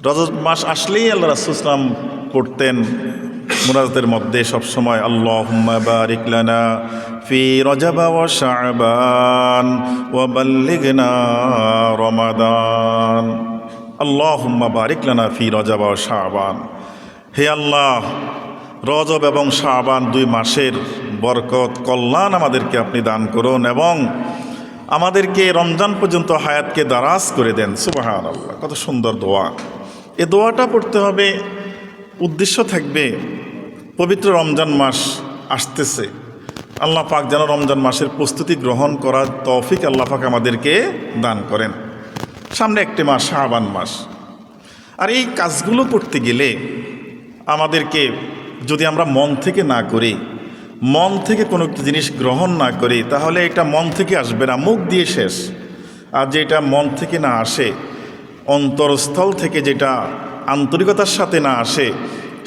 রজব মাস আসলেই আল্লাহ রাসূল সাল্লাল্লাহু আলাইহি ওয়াসাল্লাম পড়তেন মুনাজাতের মধ্যে সবসময় আল্লাহুম্মা বারিক লানা ফি রজব ওয়া শাবান ওয়া বাল্লিগনা রমাদান। আল্লাহুম্মা বারিক লানা ফি রজব ওয়া শাবান। হে আল্লাহ, রজব এবং শাবান 2 মাসের বরকত কল্যাণ আমাদেরকে আপনি দান করুন এবং আমাদেরকে রমজান পর্যন্ত হায়াতকে দারাজ করে দেন। সুবহানাল্লাহ, কত সুন্দর দোয়া। এই দোয়াটা পড়তে হবে, উদ্দেশ্য থাকবে পবিত্র রমজান মাস আসতেছে, আল্লাহ পাক যেন রমজান মাসের প্রস্তুতি গ্রহণ করার তৌফিক আল্লাহ পাক আমাদেরকে দান করেন। সামনে একটি মাস শাবান মাস, আর এই কাজগুলো করতে গেলে আমাদেরকে যদি আমরা মন থেকে না করি, মন থেকে কোনো জিনিস গ্রহণ না করি, তাহলে এটা মন থেকে আসবে না, মুখ দিয়ে শেষ। আর যেটা মন থেকে না আসে, অন্তরস্থল থেকে যেটা আন্তরিকতার সাথে না আসে,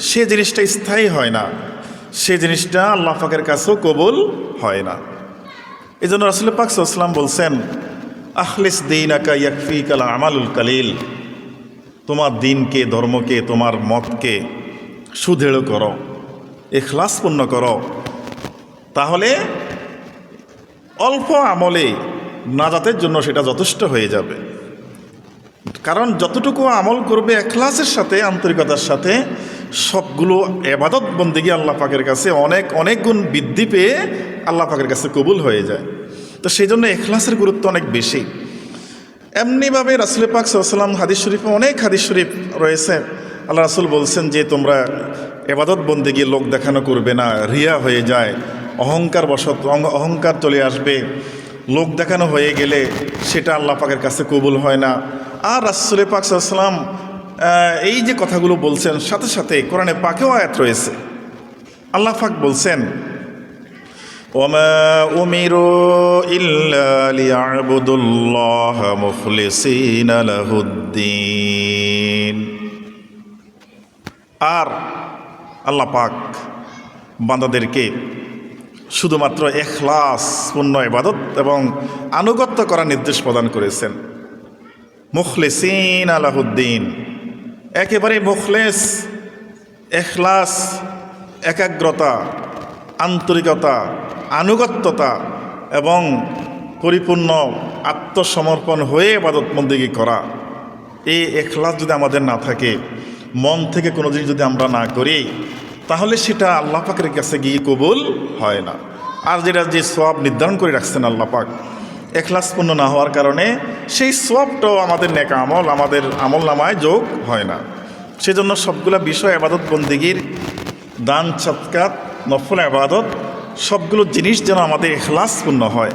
সে জিনিসটা স্থায়ী হয় না, সে জিনিসটা আল্লাহ পাকের কাছেও কবুল হয় না। এই জন্য রাসূল পাক সাল্লাল্লাহু আলাইহি ওয়াসাল্লাম বলছেন, আখলিস দীনাকা ইয়াকফিকাল আমালুল কালিল। তোমার দিনকে, ধর্মকে, তোমার মতকে সুদৃঢ় করো, ইখলাসপূর্ণ করো, তাহলে অল্প আমলে নাজাতের জন্য সেটা যথেষ্ট হয়ে যাবে। কারণ যতটুকু আমল করবে ইখলাসের সাথে, আন্তরিকতার সাথে, সবগুলো ইবাদত বন্দেগী আল্লাহ পাকের কাছে অনেক অনেক গুণ বৃদ্ধি পেয়ে আল্লাহ পাকের কাছে কবুল হয়ে যায়। তো সেই জন্য ইখলাসের গুরুত্ব অনেক বেশি। এমনিভাবে রাসূল পাক সাল্লাল্লাহু আলাইহি ওয়াসাল্লাম হাদিস শরীফে, অনেক হাদিস শরীফ রয়েছে, আল্লাহ রাসূল বলছেন যে তোমরা ইবাদত বন্দেগী লোক দেখানো করবে না, রিয়া হয়ে যায়, অহংকার চলে আসবে, লোক দেখানো হয়ে গেলে সেটা আল্লাহ পাকের কাছে কবুল হয় না। আর রাসূল পাক সাল্লাল্লাহু আলাইহি ওয়াসাল্লাম এই যে কথাগুলো বলছেন, সাথে সাথে কোরআনে পাকেও আয়াত রয়েছে। আল্লাহ পাক বলছেন, ওয়ামা উমিরু ইল্লা লিয়াবুদুল্লাহা মুখলিসিনা লাহুদ্দিন। আর আল্লাহ পাক বান্দাদেরকে শুধুমাত্র ইখলাসপূর্ণ ইবাদত এবং আনুগত্য করার নির্দেশ প্রদান করেছেন। মুখলিসিনা লাহুদ্দিন, একেবারে মুখলেস, ইখলাস, একাগ্রতা, আন্তরিকতা, আনুগত্যতা এবং পরিপূর্ণ আত্মসমর্পণ হয়ে ইবাদত বন্দেগী করা। এই ইখলাস যদি আমাদের না থাকে, মন থেকে কোনো জিনিস যদি আমরা না করি, তাহলে সেটা আল্লাহ পাকের কাছে গিয়ে কবুল হয় না। আর যেটা যে সওয়াব নির্ধারণ করে রাখছেন আল্লাহ পাক, ইখলাসপূর্ণ না হওয়ার কারণে সেই সওয়াবটাও আমাদের নেক আমল, আমাদের আমল নামায় যোগ হয় না। সেজন্য সবগুলা বিষয় ইবাদত বন্দেগীর, দান, সদকাত, নফল ইবাদত, সবগুলো জিনিস যেন আমাদের ইখলাসপূর্ণ হয়,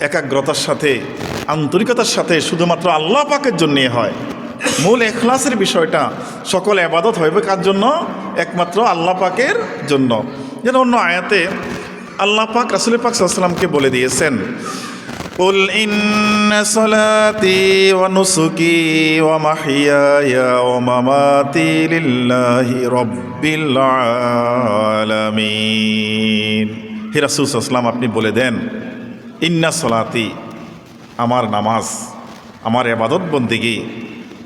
একাগ্রতার সাথে, আন্তরিকতার সাথে, শুধুমাত্র আল্লাহ পাকের জন্যই হয়। মূল ইখলাসের বিষয়টা, সকল ইবাদত হবে কার জন্য? একমাত্র আল্লাহ পাকের জন্য। যেন অন্য আয়াতে আল্লাহ পাক রাসূল পাক সাল্লাল্লাহু আলাইহি ওয়াসাল্লামকে বলে দিয়েছেন, কুল ইন্না সলাতি ওয়া নুসুকি ওয়া মাহইয়ায়া ওয়া মামাতি লিল্লাহি রাব্বিল আলামিন। হে রাসূল সাল্লাল্লাহু আলাইহি ওয়াসাল্লাম, আপনি বলে দেন, ইন্না সলাতি, আমার নামাজ, আমার ইবাদত বন্দেগী,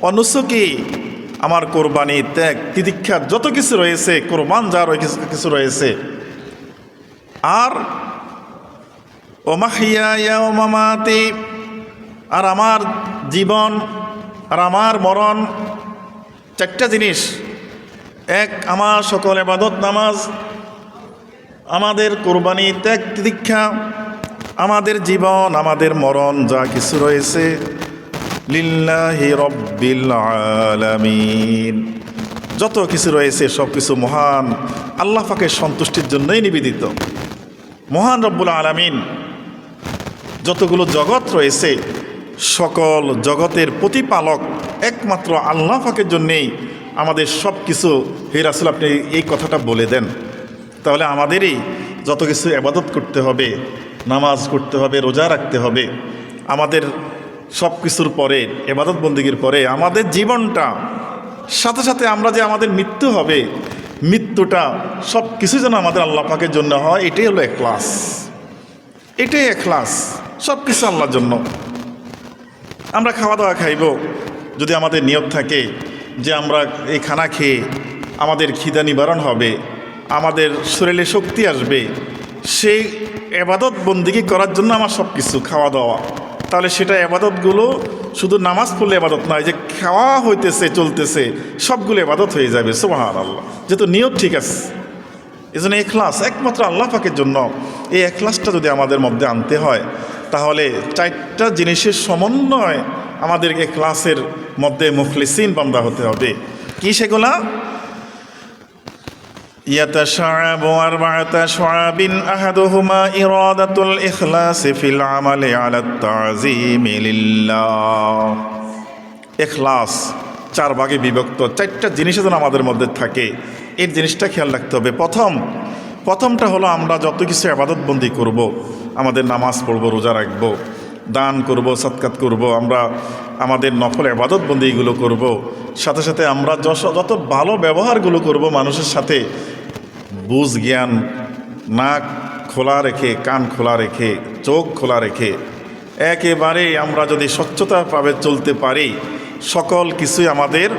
ওয়া নুসুকি, আমার কোরবানি, ত্যাগ, তিতিক্ষা, যত কিছু রয়েছে, কোরবান যার কিছু রয়েছে, আর ও মাহইয়ায়া ও মামাতি, আর আমার জীবন আর আমার মরণ, 4টা জিনিস। এক, আমার সকল ইবাদত, নামাজ, আমাদের কোরবানি, ত্যাগ, তিতিক্ষা, আমাদের জীবন, আমাদের মরণ, যা কিছু রয়েছে, লিল্লাহি রাব্বিল আলামিন, যত কিছু রয়েছে সব কিছু মহান আল্লাহ পাকের সন্তুষ্টির জন্যই নিবেদিত। মহান রব্বুল আলামিন, যতগুলো জগৎ রয়েছে, সকল জগতের প্রতিপালক একমাত্র আল্লাহ পাকের জন্যেই আমাদের সব কিছু। হে রাসূল, আপনি এই কথাটা বলে দেন, তাহলে আমাদেরই যত কিছু ইবাদত করতে হবে, নামাজ করতে হবে, রোজা রাখতে হবে, আমাদের সব কিছুর পরে, ইবাদত বন্দেগীর পরে আমাদের জীবনটা, সাথে সাথে আমরা যে আমাদের মৃত্যু হবে, মৃত্যুটা সব কিছু যেন আমাদের আল্লাহ পাকের জন্য হয়। এটাই হলো ইখলাস, এটাই ইখলাস, সব কিছু আল্লাহর জন্য। আমরা খাওয়া দাওয়া খাইব, যদি আমাদের নিয়ত থাকে যে আমরা এই খানা খেয়ে আমাদের খিদা নিবারণ হবে, আমাদের শরীরে শক্তি আসবে, সেই এবাদত বন্দিগি করার জন্য আমার সব কিছু খাওয়া দাওয়া, তাহলে সেটা এবাদতগুলো শুধু নামাজ পড়লে এবাদত নয়, যে খাওয়া হইতেছে চলতেছে সবগুলো এবাদত হয়ে যাবে। সুবহানাল্লাহ, যেহেতু নিয়ত ঠিক আছে। এই জন্য এখলাস একমাত্র আল্লাহ পাকের জন্য, এই এখলাসটা যদি আমাদের মধ্যে আনতে হয় তাহলে 4টা জিনিসের সমন্বয় আমাদের এখলাসের মধ্যে মুখলিসিন বান্দা হতে হবে। কি সেগুলা? يتشعب 4 شعاب أحدهما إرادة الإخلاص في العمل على التعظيم لله। ইখলাস 4 ভাগে বিভক্ত, 4টা জিনিস যেন আমাদের মধ্যে থাকে, এই জিনিসটা খেয়াল রাখতে হবে। প্রথমটা হলো আমরা যত কিছু ইবাদতবন্দি করব, আমাদের নামাজ পড়ব, রোজা রাখব, দান করব, সদকাত করব, আমরা আমাদের নফল ইবাদতবন্দি এগুলো করব, সাথে সাথে আমরা যত ভালো ব্যবহারগুলো করব মানুষের সাথে, বুঝ জ্ঞান, নাক খোলা রেখে, কান খোলা রেখে, চোখ খোলা রেখে একেবারে আমরা যদি স্বচ্ছতাভাবে চলতে পারি, সকল কিছুই আমাদের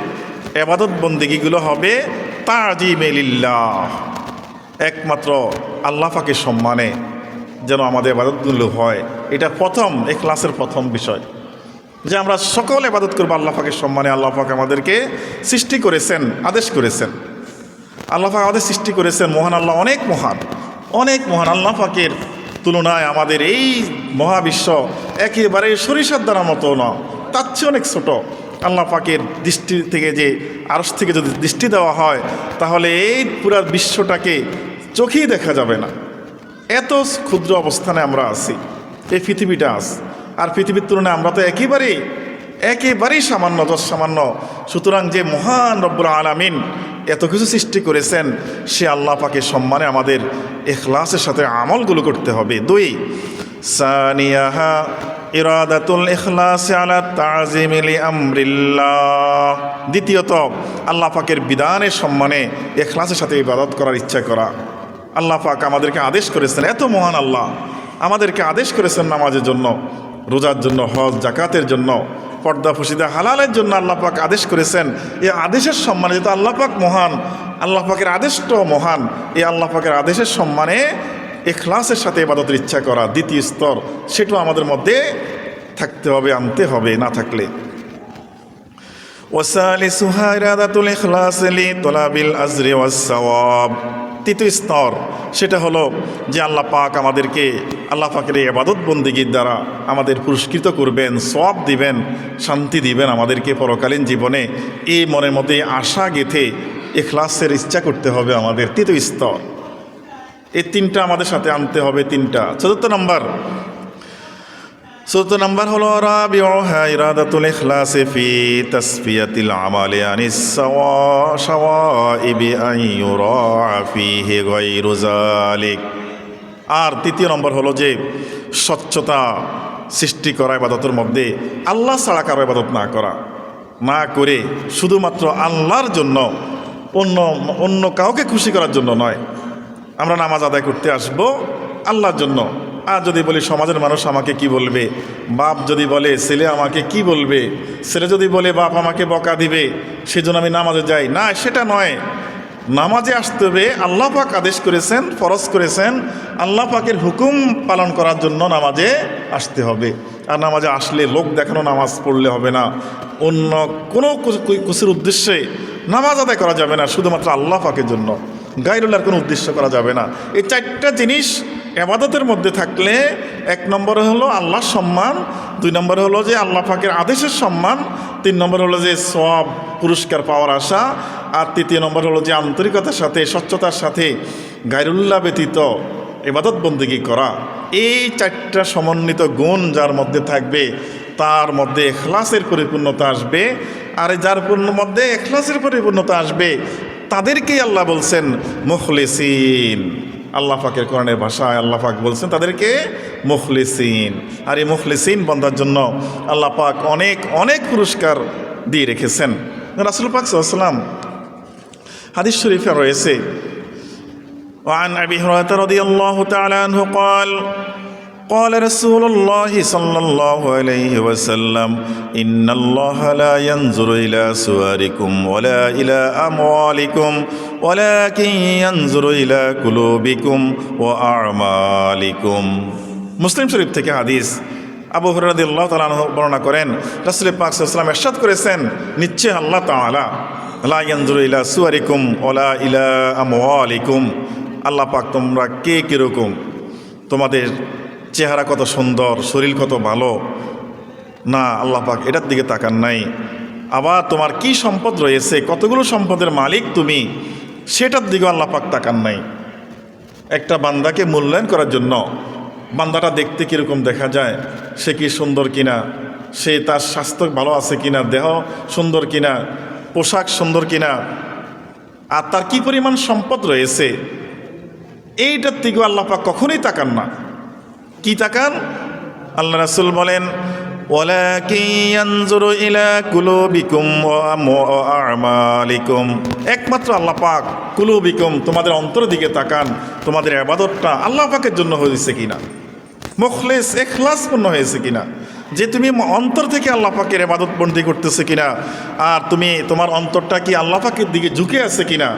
ইবাদত বন্দেগীগুলো হবে তাজিমে লিল্লাহ, একমাত্র আল্লাহ পাকের সম্মানে যেন আমাদের ইবাদতগুলো হয়। এটা প্রথম ইখলাসের প্রথম বিষয়, যে আমরা সকল ইবাদত করব আল্লাহ পাকের সম্মানে। আল্লাহ পাক আমাদেরকে সৃষ্টি করেছেন, আদেশ করেছেন। আল্লাহ পাক আমাদের সৃষ্টি করেছেন, মহান আল্লাহ অনেক মহান, অনেক মহান। আল্লাহ পাকের তুলনায় আমাদের এই মহাবিশ্ব একেবারে সরিষার দ্বারা মতো না, তার চেয়ে অনেক ছোট। আল্লাহ পাকের দৃষ্টি থেকে, যে আরশ থেকে যদি দৃষ্টি দেওয়া হয় তাহলে এই পুরো বিশ্বটাকে চোখেই দেখা যাবে না, এত ক্ষুদ্র অবস্থানে আমরা আছি, এই পৃথিবীটা আছে। আর পৃথিবীর তুলনায় আমরা তো একেবারেই সামান্য, সামান্য। সুতরাং যে মহান রব্বুল আলামিন এত কিছু সৃষ্টি করেছেন, সে আল্লাহ পাকের সম্মানে আমাদের ইখলাসের সাথে আমলগুলো করতে হবে। 2 সানিয়াহা ইরাদাতুল ইখলাস আলা তাজিমি লিআমরিল্লাহ। দ্বিতীয়ত আল্লাহ পাকের বিধানের সম্মানে ইখলাসের সাথে ইবাদত করার ইচ্ছা করা। আল্লাহ পাক আমাদেরকে আদেশ করেছেন, এত মহান আল্লাহ আমাদেরকে আদেশ করেছেন নামাজের জন্য, রোজার জন্য, হজ জাকাতের জন্য, পর্দা ফসিদা হালালের জন্য আল্লাহ পাক আদেশ করেছেন। এই আদেশের সম্মানে, যেহেতু আল্লাহ পাক মহান, আল্লাহ পাকের আদেশটাও মহান, এই আল্লাহ পাকের আদেশের সম্মানে ইখলাসের সাথে ইবাদতের ইচ্ছা করা দ্বিতীয় স্তর, সেটাও আমাদের মধ্যে থাকতে হবে, আনতে হবে, না থাকলে। ওয়াসালিসুহা ইরাদাতুল ইখলাস লিতলাবিল আজরি ওয়াস সাওয়াব। তৃতীয় স্তর সেটা হলো যে আল্লাহ পাক আমাদেরকে আল্লাহ পাকের এই ইবাদত বন্দেগীর দ্বারা আমাদের পুরস্কৃত করবেন, সওয়াব দিবেন, শান্তি দিবেন আমাদেরকে পরকালীন জীবনে। এই মনের মধ্যে আশা গেঁথে ইখলাসের ইচ্ছা করতে হবে আমাদের। তৃতীয় স্তর, এই 3টা আমাদের সাথে আনতে হবে। 3টা। চতুর্থ নাম্বার হলো রাবিউহা ইরাদাতুল ইখলাস ফি তাসফিয়াতিল আমালি আনিস সাওয়াইবি আন ইউরা ফিহি গায়রু যালিক। আর 3 নম্বর হলো যে স্বচ্ছতা সৃষ্টি করা ইবাদতের মধ্যে, আল্লাহ ছাড়া কারো ইবাদত না করে শুধুমাত্র আল্লাহর জন্য, অন্য কাউকে খুশি করার জন্য নয়। আমরা নামাজ আদায় করতে আসবো আল্লাহর জন্য। আর যদি বলি সমাজের মানুষ আমাকে কি বলবে, বাপ যদি বলে ছেলে আমাকে কি বলবে, ছেলে যদি বলে বাপ আমাকে বকা দিবে, সেজন্য আমি নামাজে যাই না, সেটা নয়। নামাজে আসতে হবে, আল্লাহ পাক আদেশ করেছেন, ফরজ করেছেন, আল্লাহ পাকের হুকুম পালন করার জন্য নামাজে আসতে হবে। আর নামাজে আসলে লোক দেখানো নামাজ পড়লে হবে না, অন্য কোনো কিছুর উদ্দেশ্যে নামাজ আদায় করা যাবে না, শুধুমাত্র আল্লাহ পাকের জন্য, গায়রুল্লাহর কোনো উদ্দেশ্য করা যাবে না। এই 4টা জিনিস ইবাদতের মধ্যে থাকলে 1 নম্বরে হলো আল্লাহর সম্মান, 2 নম্বরে হলো যে আল্লাহ পাকের আদেশের সম্মান, 3 নম্বর হলো যে সওয়াব পুরস্কার পাওয়ার আশা, আর 3 নম্বর হলো যে আন্তরিকতার সাথে, স্বচ্ছতার সাথে গায়রুল্লাহ ব্যতীত ইবাদত বন্দেগী করা। এই 4টা সমন্বিত গুণ যার মধ্যে থাকবে তার মধ্যে ইখলাসের পরিপূর্ণতা আসবে। আর যার মধ্যে ইখলাসের পরিপূর্ণতা আসবে তাদেরকেই আল্লাহ বলছেন মুখলিসিন। আল্লাহ পাকের কোরআনের ভাষায় আল্লাহ পাক বলছেন তাদেরকে মুখলিসিন। আর এই মুখলিসিন বান্দার জন্য আল্লাহ পাক অনেক অনেক পুরস্কার দিয়ে রেখেছেন। রাসূল পাক সাল্লাল্লাহু আলাইহি ওয়াসাল্লাম হাদিস শরীফে রয়েছে, وعن أبي هريرة رضي الله تعالى عنه قال قال رسول الله صلى الله عليه وسلم إن الله لا ينظر إلى صوركم ولا إلى أموالكم ولكن ينظر إلى قلوبكم وأعمالكم মুসলিম শরীফ থেকে হাদিস। আবু হুরায়রা রাদিয়াল্লাহু তাআলা আনহু বর্ণনা করেন, রাসূল পাক সাল্লাল্লাহু আলাইহি ওয়াসাল্লাম ইরশাদ করেছেন, নিশ্চয় আল্লাহ তাআলা লা ইয়ানজুরু ইলা সুওয়ারিকুম ওয়ালা ইলা আমওয়ালিকুম, আল্লাহ পাক তোমরা কে কীরকম, তোমাদের চেহারা কত সুন্দর, শরীর কত ভালো, না আল্লাহ পাক এটার দিকে তাকান নাই। আবার তোমার কি সম্পদ রয়েছে, কতগুলো সম্পদের মালিক তুমি, সেটার দিকেও আল্লাহ পাক তাকান নাই। একটা বান্দাকে মূল্যায়ন করার জন্য বান্দাটা দেখতে কীরকম দেখা যায়, সে কি সুন্দর কিনা, সে তার স্বাস্থ্য ভালো আছে কিনা, দেহ সুন্দর কিনা, পোশাক সুন্দর কিনা, আর তার কি পরিমাণ সম্পদ রয়েছে, এইটার দিকেও আল্লাহ পাক কখনোই তাকান না। কি তাকান? আল্লাহ রাসূল বলেন, ওয়ালাকিন ইয়ানজুরু ইলা কুলুবিকুম ওয়া আ'মালিকুম, একমাত্র আল্লাহ পাক কুলুবিকুম, তোমাদের অন্তরের দিকে তাকান, তোমাদের ইবাদতটা আল্লাহ পাকের জন্য হয়েছে কিনা, মুখলিস ইখলাসপূর্ণ হয়েছে কিনা, যে তুমি অন্তর থেকে আল্লাহ পাকের ইবাদত বন্দি করতেছে কিনা, আর তুমি তোমার অন্তরটা কি আল্লাহ পাকের দিকে ঝুঁকে আছে কিনা,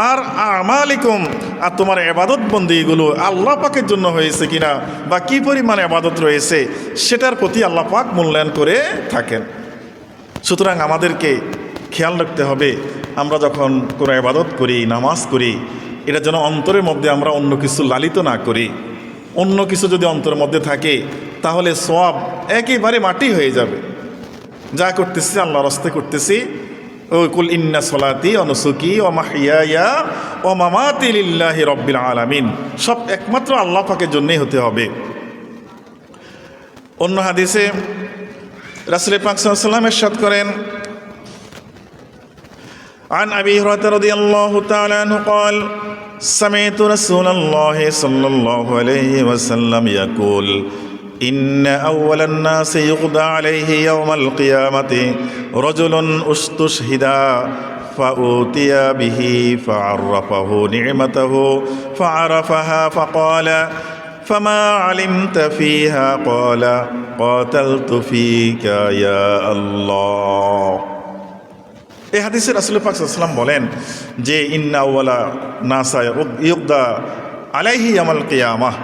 আর আমালিকুম, আর তোমার ইবাদত বন্দিগুলো আল্লাহ পাকের জন্য হয়েছে কিনা, বা কী পরিমাণ ইবাদত রয়েছে, সেটার প্রতি আল্লাহ পাক মূল্যায়ন করে থাকেন। সুতরাং আমাদেরকে খেয়াল রাখতে হবে, আমরা যখন কোনো ইবাদত করি, নামাজ করি, এটা যেন অন্তরের মধ্যে আমরা অন্য কিছু লালিত না করি। অন্য কিছু যদি অন্তরের মধ্যে থাকে তাহলে সওয়াব একেবারে মাটি হয়ে যাবে। যা করতেছি আল্লাহর রাস্তে করতেছি, ও কুল ইন্না সলাতি ওয়া নুসুকি ওয়া মাহইয়ায়া ওয়া মামাতি লিল্লাহি রাব্বিল আলামিন, সব একমাত্র আল্লাহ পাকের জন্যই হতে হবে। অন্য হাদিসে রাসূল পাক সাল্লাল্লাহু আলাইহি ওয়াসাল্লাম ইরশাদ করেন, عن أبي هريرة رضي الله تعالى عنه قال سمعت رسول الله صلى الله عليه وسلم يقول إن أول الناس يقضى عليه يوم القيامة رجل استشهد فأوتي به فعرفه نعمته فعرفها فقال فما علمت فيها قال قاتلت فيك يا الله। এই হাদিসে রাসূল পাক সাল্লাল্লাহু আলাইহি ওয়াসাল্লাম বলেন যে ইন্না আউওয়ালা নাসা ইউকদা আলাইহি ইয়াউমাল কিয়ামাহ,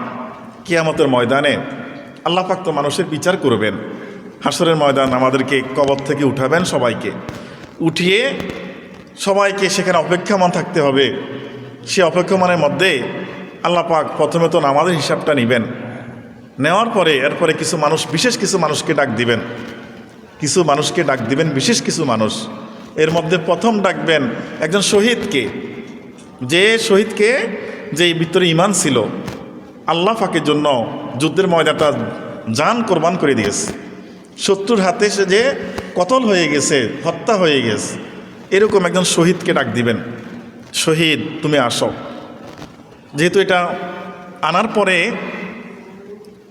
কিয়ামতের ময়দানে আল্লাহ পাক তো মানুষের বিচার করবেন। হাসরের ময়দান আমাদেরকে কবর থেকে উঠাবেন, সবাইকে উঠিয়ে সবাইকে সেখানে অপেক্ষমান থাকতে হবে। সে অপেক্ষমানের মধ্যে আল্লাহ পাক প্রথমে তো আমাদের হিসাবটা নেবেন, নেওয়ার পরে এরপরে কিছু মানুষ, বিশেষ কিছু মানুষকে ডাক দিবেন, কিছু মানুষকে ডাক দিবেন, বিশেষ কিছু মানুষ। এর মধ্যে প্রথম ডাকবেন একজন শহীদকে, যে শহীদকে যে ভিতরে ঈমান ছিল, আল্লাহ পাকের জন্য যুদ্ধের ময়দানটা জান কোরবান করে দিয়েছে, শত্রুর হাতে সে যে কতল হয়ে গেছে, হত্যা হয়ে গেছে, এরকম একজন শহীদকে ডাক দিবেন, শহীদ তুমি আসো। যেহেতু এটা আনার পরে,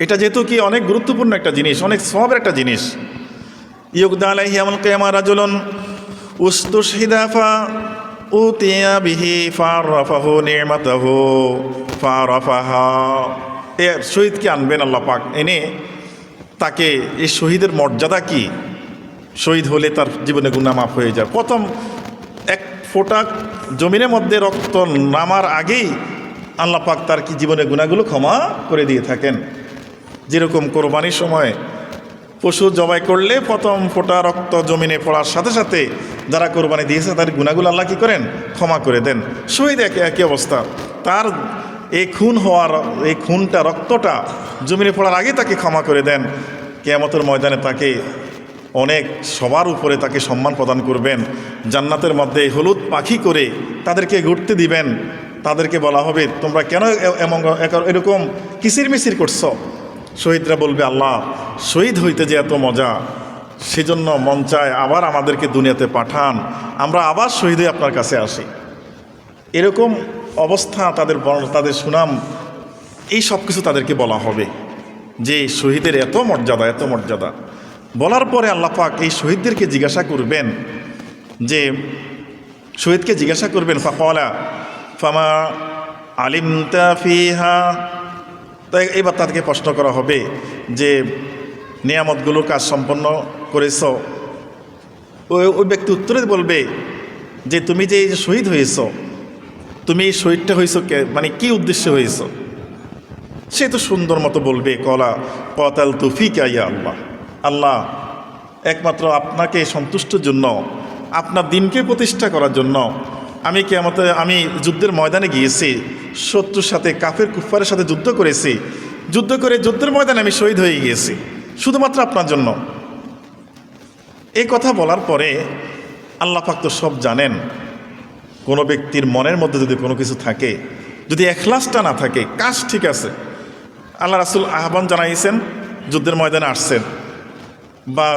এটা যেহেতু কি অনেক গুরুত্বপূর্ণ একটা জিনিস, অনেক সওয়াবের একটা জিনিস। ইউকদা আলাইহি ইয়াউমাল কিয়ামা রাজুলুন উস্তুশহিদা ফাউতিয়া বিহি ফারাফাহু নি'মাতাহু ফারাফাহা। এ শহীদকে আনবেন আল্লাহ পাক, এনে তাকে, এই শহীদের মর্যাদা কি, শহীদ হলে তার জীবনে গুনাহ মাফ হয়ে যায়। প্রথম এক ফোঁটা জমিনের মধ্যে রক্ত নামার আগেই আল্লাহ পাক তার কি জীবনে গুনাহগুলো ক্ষমা করে দিয়ে থাকেন। যেরকম কোরবানির সময় পশু জবাই করলে প্রথম ফোঁটা রক্ত জমিনে পড়ার সাথে সাথে যারা কোরবানি দিয়েছে তার গুনাহগুলো আল্লাহ কী করেন, ক্ষমা করে দেন। শহীদ একই অবস্থা, তার এই খুন হওয়ার, এই খুনটা, রক্তটা জমিনে পড়ার আগে তাকে ক্ষমা করে দেন। কিয়ামতের ময়দানে তাকে অনেক, সবার উপরে তাকে সম্মান প্রদান করবেন। জান্নাতের মধ্যে হলুদ পাখি করে তাদেরকে ঘুরতে দিবেন। তাদেরকে বলা হবে তোমরা কেন এরকম কিচিরমিচির করছো? শহীদরা বলবে আল্লাহ, শহীদ হইতে যে এত মজা, সেজন্য মন চায় আবার আমাদেরকে দুনিয়াতে পাঠান, আমরা আবার শহীদ হয়ে আপনার কাছে আসি। এরকম অবস্থা তাদের সুনাম, এই সব কিছু তাদেরকে বলা হবে যে শহীদের এত মর্যাদা, এত মর্যাদা। বলার পরে আল্লাহ পাক এই শহীদদেরকে জিজ্ঞাসা করবেন, যে শহীদকে জিজ্ঞাসা করবেন ফাকালা ফামা আলিমতা ফিহা, তাই এবার তাদেরকে প্রশ্ন করা হবে যে নিয়ামতগুলো কাজ সম্পন্ন করেছ? ওই ব্যক্তি উত্তরে বলবে যে তুমি যে এই যে শহীদ হয়েছ, তুমি এই শহীদটা হয়েছ মানে কি উদ্দেশ্যে হয়েছ? সে তো সুন্দর মতো বলবে কতাল তুফিকা ইয়া আল্লাহ, আল্লাহ একমাত্র আপনাকে সন্তুষ্টের জন্য, আপনার দিনকে প্রতিষ্ঠা করার জন্য আমি যুদ্ধের ময়দানে গিয়েছি, শত্রুর সাথে কাফের কুফারের সাথে যুদ্ধ করেছি, যুদ্ধ করে যুদ্ধের ময়দানে আমি শহীদ হয়ে গিয়েছি শুধুমাত্র আপনার জন্য। এই কথা বলার পরে আল্লাহ পাক তো সব জানেন। কোনো ব্যক্তির মনের মধ্যে যদি কোনো কিছু থাকে, যদি এখলাসটা না থাকে, কাজ ঠিক আছে, আল্লাহ রাসূল আহ্বান জানাইছেন, যুদ্ধের ময়দানে আসছেন, বা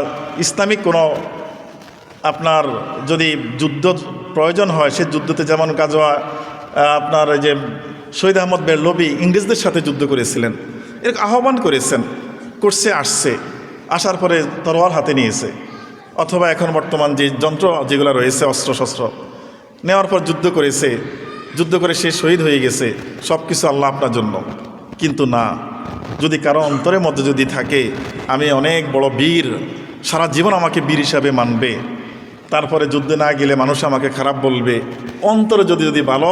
ইসলামিক কোনো আপনার যদি যুদ্ধ প্রয়োজন হয়, সে যুদ্ধতে যেমন গাজওয়া আপনার এই যে শহীদ আহমদ বেরলভী ইংরেজদের সাথে যুদ্ধ করেছিলেন, এর আহ্বান করেছেন, আসছে, আসার পরে তরোয়াল হাতে নিয়েছে, অথবা এখন বর্তমান যে যন্ত্র যেগুলো রয়েছে অস্ত্রশস্ত্র নেওয়ার পর যুদ্ধ করেছে, যুদ্ধ করে সে শহীদ হয়ে গেছে, সব কিছু আল্লাহ আপনার জন্য। কিন্তু না, যদি কারো অন্তরের মধ্যে যদি থাকে আমি অনেক বড় বীর, সারা জীবন আমাকে বীর হিসাবে মানবে, তারপরে যুদ্ধে না গেলে মানুষ আমাকে খারাপ বলবে, অন্তরে যদি ভালো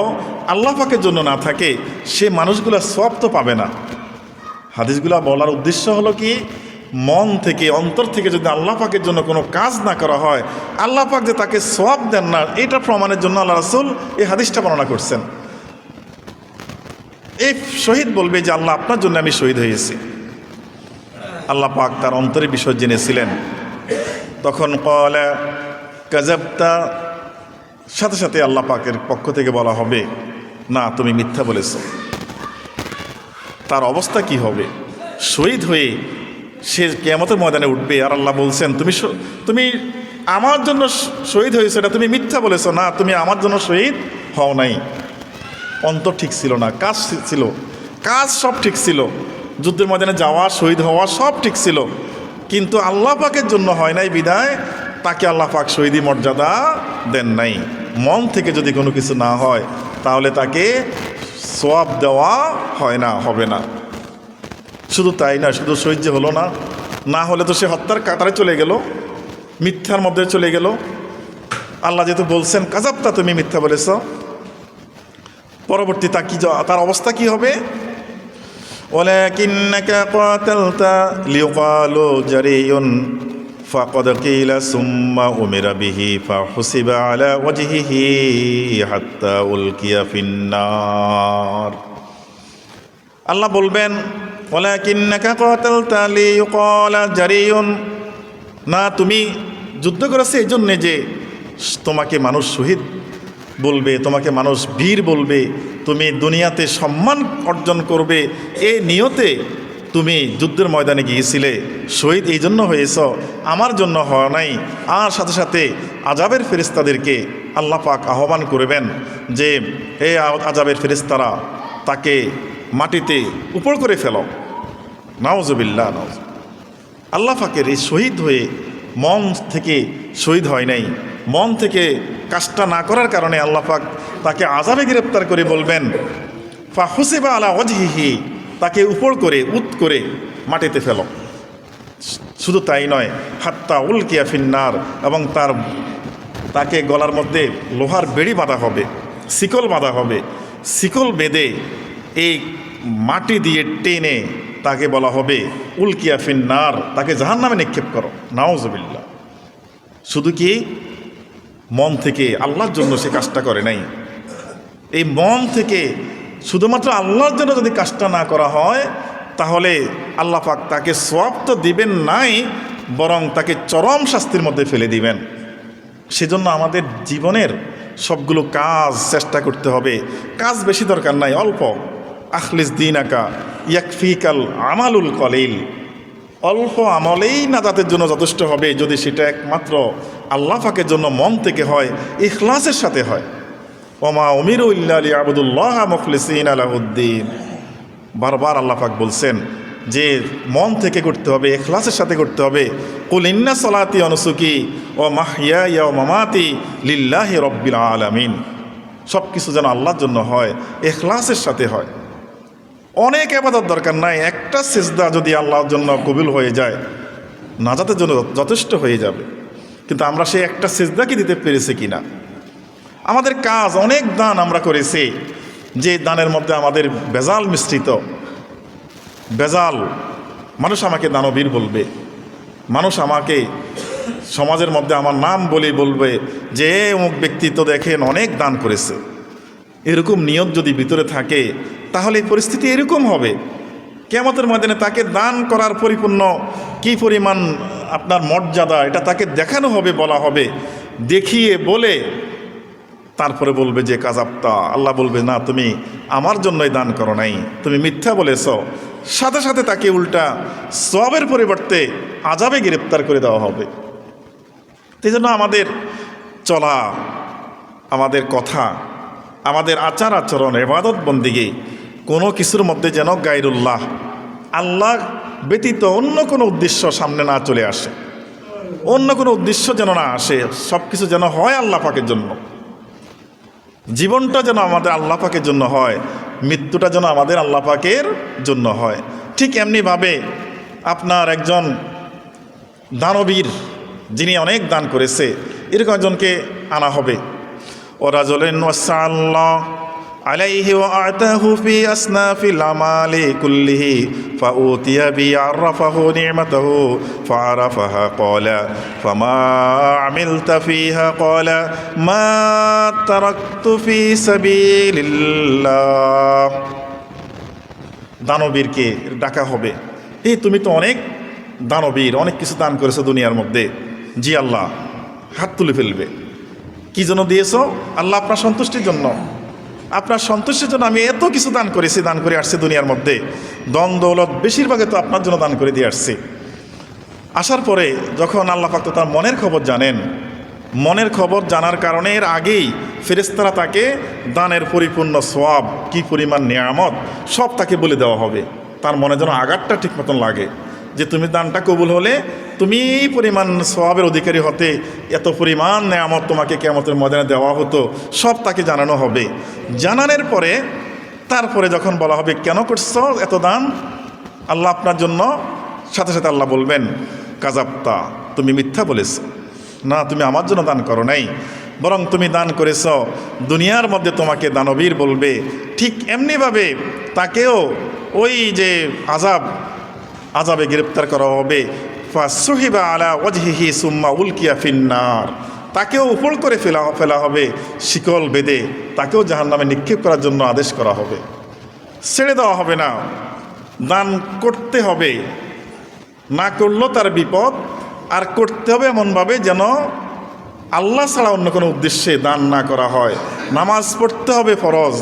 আল্লাহ পাকের জন্য না থাকে, সে মানুষগুলা সওয়াব তো পাবে না। হাদিসগুলা বলার উদ্দেশ্য হলো কি, মন থেকে অন্তর থেকে যদি আল্লাহ পাকের জন্য কোনো কাজ না করা হয়, আল্লাহ পাক যে তাকে সওয়াব দেন না, এটা প্রমাণের জন্য আল্লাহ রাসূল এই হাদিসটা বর্ণনা করছেন। এই শহীদ বলবে যে আল্লাহ আপনার জন্য আমি শহীদ হয়েছি। আল্লাহ পাক তার অন্তরের বিষয় জেনেছিলেন, তখন ক্বালা কাযাবতা, সাথে সাথে আল্লাহ পাকের পক্ষ থেকে বলা হবে না, তুমি মিথ্যা বলেছ। তার অবস্থা কি হবে? শহীদ হয়ে সে কিয়ামতের ময়দানে উঠবে, আর আল্লাহ বলছেন তুমি আমার জন্য শহীদ হয়েছো, এটা তুমি মিথ্যা বলেছ। না, তুমি আমার জন্য শহীদ হও নাই। অন্তর ঠিক ছিল না, কাজ ছিল, কাজ সব ঠিক ছিল, যুদ্ধের ময়দানে যাওয়া, শহীদ হওয়া সব ঠিক ছিল, কিন্তু আল্লাহ পাকের জন্য হয় নাই বিদায় তাকে আল্লাহ পাক শহীদি মর্যাদা দেন নাই। মন থেকে যদি কোনো কিছু না হয় তাহলে তাকে সওয়াব দেওয়া হয় না, হবে না। শুধু তাই না, শুধু শহীদ যে হলো না, না হলে তো সে হত্যার কাতারে চলে গেল, মিথ্যার মধ্যে চলে গেল। আল্লাহ যেহেতু বলছেন কাযাবতা, তুমি মিথ্যা বলেছ, পরবর্তী তার অবস্থা কি হবে? ওয়ালাকিন্নাকা কাতালতা লিয়ুকালু জারিয়ুন ফাকাদ কিলা সুম্মা উমিরা বিহি ফাহুসিবা আলা ওয়াজহিহি হাত্তা উলকিয়া ফিন্নার। আল্লাহ বলবেন ওয়ালাকিন্নাকা কাতালতা লিয়ুকালা জারিয়ুন, না তুমি যুদ্ধ করেছো এই জন্যে যে তোমাকে মানুষ শহীদ বলবে, তোমাকে মানুষ বীর বলবে, তুমি দুনিয়াতে সম্মান অর্জন করবে, এই নিয়তে তুমি যুদ্ধের ময়দানে গিয়েছিলে, শহীদ এই জন্য হয়েছ, আমার জন্য হওয়া নাই। আর সাথে সাথে আযাবের ফেরেশতাদেরকে আল্লাহ পাক আহ্বান করবেন যে হে আযাবের ফেরেশতারা, তাকে মাটিতে উপর করে ফেলো। নাউজুবিল্লাহ। আল্লাহ পাকের এই শহীদ হয়ে মন থেকে শহীদ হয় নাই, মন থেকে কাজটা না করার কারণে আল্লাহ পাক তাকে আযাবে গ্রেপ্তার করে বলবেন ফাহুসিবা আলা ওয়াজহিহি, তাকে উপর করে করে মাটিতে ফেলো। শুধু তাই নয়, হাত্তা উলকিয়া ফিন্নার, এবং তাকে গলার মধ্যে লোহার বেড়ি বাঁধা হবে, শিকল বাঁধা হবে, শিকল বেঁধে এই মাটি দিয়ে টেনে তাকে বলা হবে উলকিয়া ফিন্নার, তাকে জাহান্নামে নিক্ষেপ করো। নাউজুবিল্লাহ। শুধু কি মন থেকে আল্লাহর জন্য সে কাজটা করে নাই, এই মন থেকে শুধুমাত্র আল্লাহর জন্য যদি কাজটা না করা হয় তাহলে আল্লাহ পাক তাকে সওয়াব তো দিবেন নাই, বরং তাকে চরম শাস্তির মধ্যে ফেলে দিবেন। সেজন্য আমাদের জীবনের সবগুলো কাজ চেষ্টা করতে হবে, কাজ বেশি দরকার নাই, অল্প। আখলিস দীনাকা ইয়াকফিকাল আমালুল কলিল, অল্প আমলেই নাজাতের জন্য যথেষ্ট হবে, যদি সেটা একমাত্র আল্লাহ পাকের জন্য মন থেকে হয়, ইখলাসের সাথে হয়। ওমা উমিরু ইল্লা লিয়াবুদুল্লাহ মুখলিসিনা লাহুদ্দিন। বারবার আল্লাহ পাক বলছেন যে মন থেকে করতে হবে, ইখলাসের সাথে করতে হবে। কুল ইন্না সলাতি ওয়া নুসুকি ওয়া মাহইয়ায়া ওয়া মামাতি লিল্লাহি রাব্বিল আলামিন। সব কিছু যেন আল্লাহর জন্য হয়, ইখলাসের সাথে হয়। অনেক ইবাদত দরকার নাই, একটা সিজদা যদি আল্লাহর জন্য কবুল হয়ে যায় নাজাতের জন্য যথেষ্ট হয়ে যাবে। কিন্তু আমরা সেই একটা সিজদা কি দিতে পেরেছি কিনা? আমাদের কাজ অনেক দান আমরা করেছি, যে দানের মধ্যে আমাদের বেজাল মিশ্রিত, বেজাল। মানুষ আমাকে দানবীর বলবে, মানুষ আমাকে সমাজের মধ্যে আমার নাম বলে বলবে যে অমুক ব্যক্তি তো দেখেন অনেক দান করেছে। এরকম নিয়ত যদি ভিতরে থাকে তাহলে এই পরিস্থিতি এরকম হবে। কিয়ামতের ময়দানে তাকে দান করার পরিপূর্ণ কি পরিমাণ আপনার মর্যাদা এটা তাকে দেখানো হবে, বলা হবে, দেখিয়ে বলে তারপরে বলবে যে কাযাবতা। আল্লাহ বলবে না, তুমি আমার জন্যই দান করো নাই, তুমি মিথ্যা বলেছ। সাথে সাথে তাকে উল্টা সওয়াবের পরিবর্তে আযাবে গ্রেপ্তার করে দেওয়া হবে। এই জন্য আমাদের চলা, আমাদের কথা, আমাদের আচার আচরণ, ইবাদত বন্দেগী কোনো কিছুর মধ্যে যেন গায়রুল্লাহ, আল্লাহ ব্যতীত অন্য কোনো উদ্দেশ্য সামনে না চলে আসে, অন্য কোনো উদ্দেশ্য যেন না আসে। সব কিছু যেন হয় আল্লাহ পাকের জন্য। জীবনটা যেন আমাদের আল্লাহ পাকের জন্য হয়, মৃত্যুটা যেন আমাদের আল্লাহ পাকের জন্য হয়। ঠিক এমনিভাবে আপনার একজন দানবীর, যিনি অনেক দান করেছে, এরকম একজনকে আনা হবে। ওরাজুলিন ওয়াসাল্লাহ আলাইহি ওয়া আতাহু ফি আসনাফিল আমালি কুল্লিহি ফাউতিয়া বিআরফাহু নি'মাতাহু ফাআরাফাহা ক্বালা ফামা আমিলতা ফিহা ক্বালা মা তারাকতু ফি সাবিলিল্লাহ। দানবীরকে ডাকা হবে, এই তুমি তো অনেক দানবীর, অনেক কিছু দান করেছো দুনিয়ার মধ্যে। জি আল্লাহ। হাত তুলে ফেলবে। কি জন্য দিয়েছ? আল্লাহ আপনার সন্তুষ্টির জন্য। আপনার সন্তুষ্টির জন্য আমি এত কিছু দান করেছি, দান করে আসছি দুনিয়ার মধ্যে। ধন দৌলত বেশিরভাগে তো আপনার জন্য দান করে দিয়ে আসছি। আসার পরে যখন আল্লাহ পাক তো তার মনের খবর জানেন, মনের খবর জানার কারণে এর আগেই ফেরেশতারা তাকে দানের পরিপূর্ণ সওয়াব, কি পরিমাণ নিয়ামত, সব তাকে বলে দেওয়া হবে। তার মনে যেন আঘাতটা ঠিক মতন লাগে যে তুমি দানটা কবুল হলে তুমি এই পরিমাণ সওয়াবের অধিকারী হতে, এত পরিমাণ নেয়ামত তোমাকে কিয়ামতের ময়দানে দেওয়া হতো, সব তাকে জানানো হবে। জানানোর পরে তারপরে যখন বলা হবে কেন করছো এত দান আল্লাহ আপনার জন্য, সাথে সাথে আল্লাহ বলবেন কাযাবতা, তুমি মিথ্যা বলেছ। না, তুমি আমার জন্য দান করো নাই, বরং তুমি দান করেছ দুনিয়ার মধ্যে তোমাকে দানবীর বলবে। ঠিক এমনিভাবে তাকেও ওই যে আযাবে গ্রেপ্তার করা হবে। ফাসুহিবা আলা ওয়াজহিহি সুম্মা উলকিয়া ফিন্নার, তাকেও উপর করে ফেলা হবে শিকল বেঁধে, তাকেও জাহান্নামে নিক্ষেপ করার জন্য আদেশ করা হবে। ছেড়ে দেওয়া হবে না, দান করতে হবে। না করলেও তার বিপদ, আর করতে হবে এমনভাবে যেন আল্লাহ ছাড়া অন্য কোনো উদ্দেশ্যে দান না করা হয়। নামাজ পড়তে হবে ফরজ,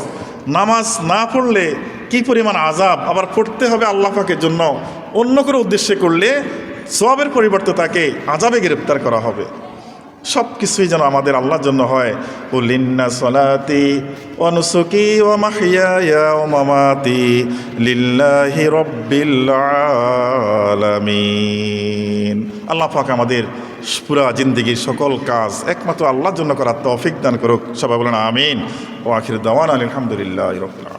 নামাজ না পড়লে কি পরিমাণ আযাব, আবার পড়তে হবে আল্লাহ পাকের জন্য। অন্য কোনো উদ্দেশ্যে করলে সওয়াবের পরিবর্তে তাকে আযাবে গ্রেপ্তার করা হবে। সব কিছুই যেন আমাদের আল্লাহর জন্য হয়। কুল ইন্না সলাতি ওয়া নুসুকি ওয়া মাহইয়ায়া ওয়া মামাতি লিল্লাহি রাব্বিল আলামিন। আল্লাহ পাক আমাদের পুরা জিন্দেগির সকল কাজ একমাত্র আল্লাহর জন্য করার তৌফিক দান করুক। সবাই বলেন আমিন। ওয়া আখিরু দাওয়ানা আলহামদুলিল্লাহি রাব্বিল আলামিন।